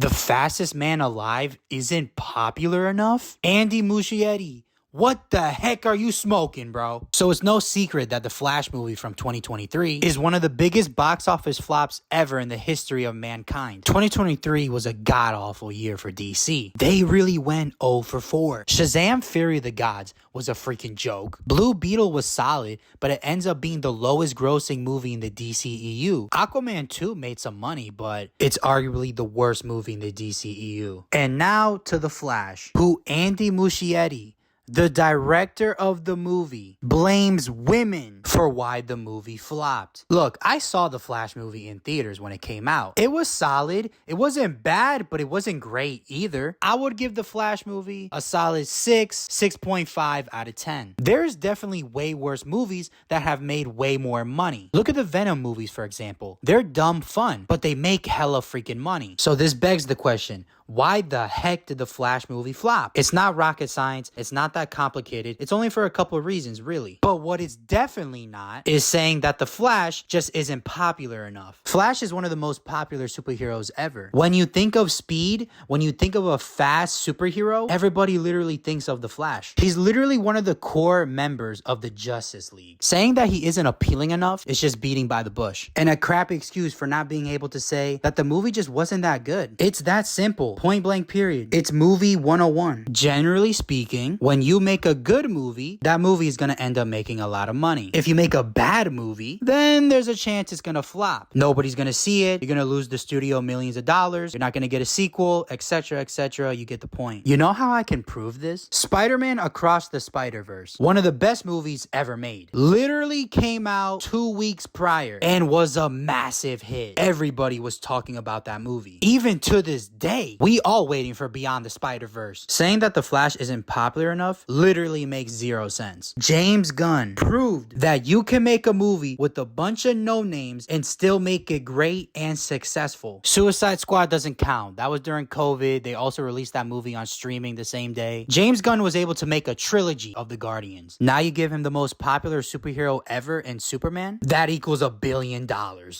The fastest man alive isn't popular enough? Andy Muschietti, what the heck are you smoking, bro? So it's no secret that the Flash movie from 2023 is one of the biggest box office flops ever in the history of mankind. 2023 was a god-awful year for DC. They really went 0 for 4. Shazam! Fury of the Gods was a freaking joke. Blue Beetle was solid, but it ends up being the lowest grossing movie in the DCEU. Aquaman 2 made some money, but it's arguably the worst movie in the DCEU. And now to The Flash, who Andy Muschietti, the director of the movie, blames women for why the movie flopped. Look, I saw the Flash movie in theaters when it came out. It was solid. It wasn't bad, but it wasn't great either. I would give the Flash movie a solid 6.5 out of 10. There's definitely way worse movies that have made way more money. Look at the Venom movies, for example. They're dumb fun, but they make hella freaking money. So this begs the question, why the heck did the Flash movie flop? It's not rocket science. It's not that complicated. It's only for a couple of reasons, really. But what it's definitely not is saying that the Flash just isn't popular enough. Flash is one of the most popular superheroes ever. When you think of speed, when you think of a fast superhero, everybody literally thinks of the Flash. He's literally one of the core members of the Justice League. Saying that he isn't appealing enough is just beating by the bush. And a crappy excuse for not being able to say that the movie just wasn't that good. It's that simple. Point blank period. It's movie 101. Generally speaking, when you make a good movie, that movie is going to end up making a lot of money. If you make a bad movie, then there's a chance it's going to flop. Nobody's going to see it. You're going to lose the studio millions of dollars. You're not going to get a sequel, etc., etc. You get the point. You know how I can prove this? Spider-Man Across the Spider-Verse, one of the best movies ever made, literally came out 2 weeks prior and was a massive hit. Everybody was talking about that movie. Even to this day, we all waiting for Beyond the Spider-Verse. Saying that The Flash isn't popular enough literally makes zero sense. James Gunn proved that you can make a movie with a bunch of no-names and still make it great and successful. Suicide Squad doesn't count. That was during COVID. They also released that movie on streaming the same day. James Gunn was able to make a trilogy of the Guardians. Now you give him the most popular superhero ever in Superman? That equals $1 billion.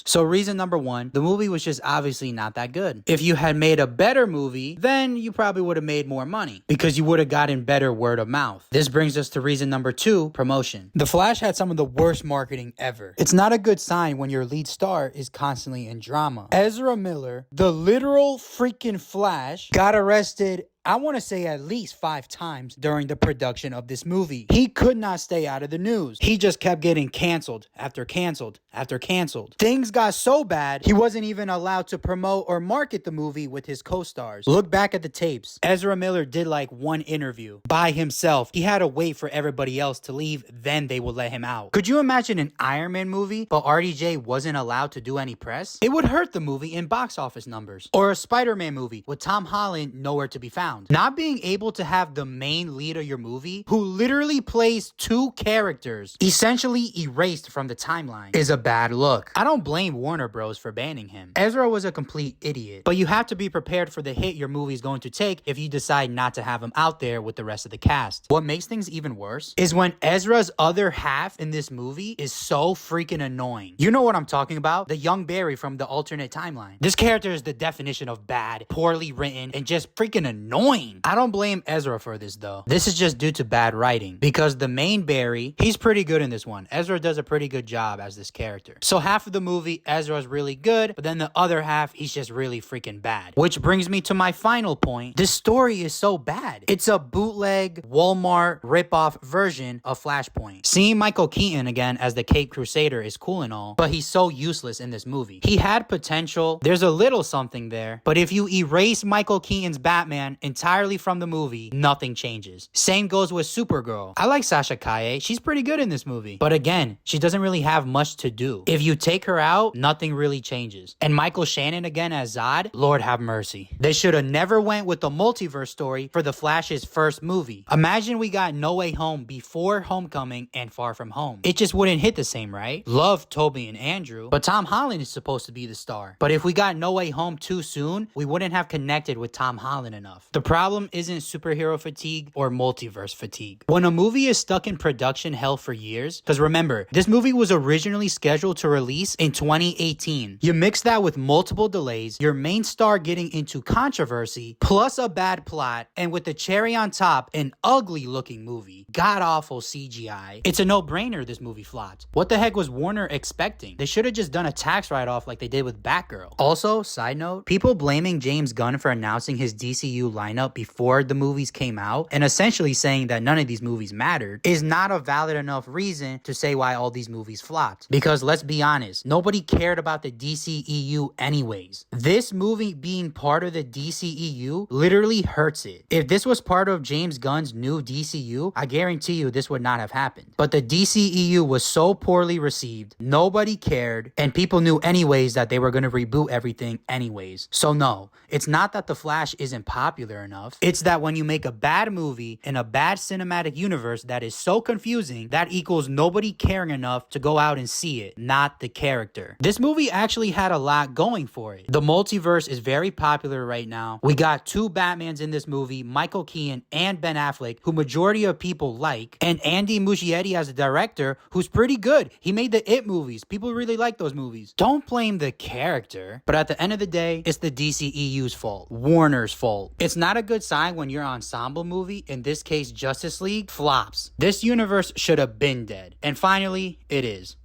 So reason number one, the movie was just obviously not that good. If you had made a better movie, then you probably would have made more money because you would have gotten better word of mouth. This brings us to reason number two, promotion. The Flash had some of the worst marketing ever. It's not a good sign when your lead star is constantly in drama. Ezra Miller, the literal freaking Flash, got arrested, I want to say at least 5 times during the production of this movie. He could not stay out of the news. He just kept getting canceled after canceled after canceled. Things got so bad, he wasn't even allowed to promote or market the movie with his co-stars. Look back at the tapes. Ezra Miller did like one interview by himself. He had to wait for everybody else to leave, then they would let him out. Could you imagine an Iron Man movie, but RDJ wasn't allowed to do any press? It would hurt the movie in box office numbers. Or a Spider-Man movie with Tom Holland nowhere to be found. Not being able to have the main lead of your movie, who literally plays 2 characters, essentially erased from the timeline, is a bad look. I don't blame Warner Bros. For banning him. Ezra was a complete idiot, but you have to be prepared for the hit your movie is going to take if you decide not to have him out there with the rest of the cast. What makes things even worse is when Ezra's other half in this movie is so freaking annoying. You know what I'm talking about? The young Barry from the alternate timeline. This character is the definition of bad, poorly written, and just freaking annoying. I don't blame Ezra for this though. This is just due to bad writing because the main Barry, he's pretty good in this one. Ezra does a pretty good job as this character. So half of the movie, Ezra's really good, but then the other half, he's just really freaking bad. Which brings me to my final point. This story is so bad. It's a bootleg Walmart ripoff version of Flashpoint. Seeing Michael Keaton again as the Caped Crusader is cool and all, but he's so useless in this movie. He had potential. There's a little something there, but if you erase Michael Keaton's Batman entirely from the movie, nothing changes. Same goes with Supergirl. I like Sasha Calle. She's pretty good in this movie. But again, she doesn't really have much to do. If you take her out, nothing really changes. And Michael Shannon again as Zod, Lord have mercy. They should have never went with the multiverse story for the Flash's first movie. Imagine we got No Way Home before Homecoming and Far From Home. It just wouldn't hit the same, right? Love Toby and Andrew, but Tom Holland is supposed to be the star. But if we got No Way Home too soon, we wouldn't have connected with Tom Holland enough. The problem isn't superhero fatigue or multiverse fatigue. When a movie is stuck in production hell for years, because remember, this movie was originally scheduled scheduled to release in 2018. You mix that with multiple delays, your main star getting into controversy, plus a bad plot, and with the cherry on top, an ugly looking movie. God-awful CGI. It's a no-brainer this movie flopped. What the heck was Warner expecting? They should have just done a tax write-off like they did with Batgirl. Also, side note, people blaming James Gunn for announcing his DCU lineup before the movies came out and essentially saying that none of these movies mattered is not a valid enough reason to say why all these movies flopped. Because let's be honest, nobody cared about the DCEU anyways. This movie being part of the DCEU literally hurts it. If this was part of James Gunn's new DCU, I guarantee you this would not have happened. But the DCEU was so poorly received, nobody cared, and people knew anyways that they were going to reboot everything anyways. So no, it's not that The Flash isn't popular enough. It's that when you make a bad movie in a bad cinematic universe that is so confusing, that equals nobody caring enough to go out and see it, not the character. This movie actually had a lot going for it. The multiverse is very popular right now. We got two Batmans in this movie, Michael Keaton and Ben Affleck, who majority of people like, and Andy Muschietti as a director who's pretty good. He made the It movies. People really like those movies. Don't blame the character, but at the end of the day, it's the DCEU's fault. Warner's fault. It's not a good sign when your ensemble movie, in this case Justice League, flops. This universe should have been dead. And finally, it is.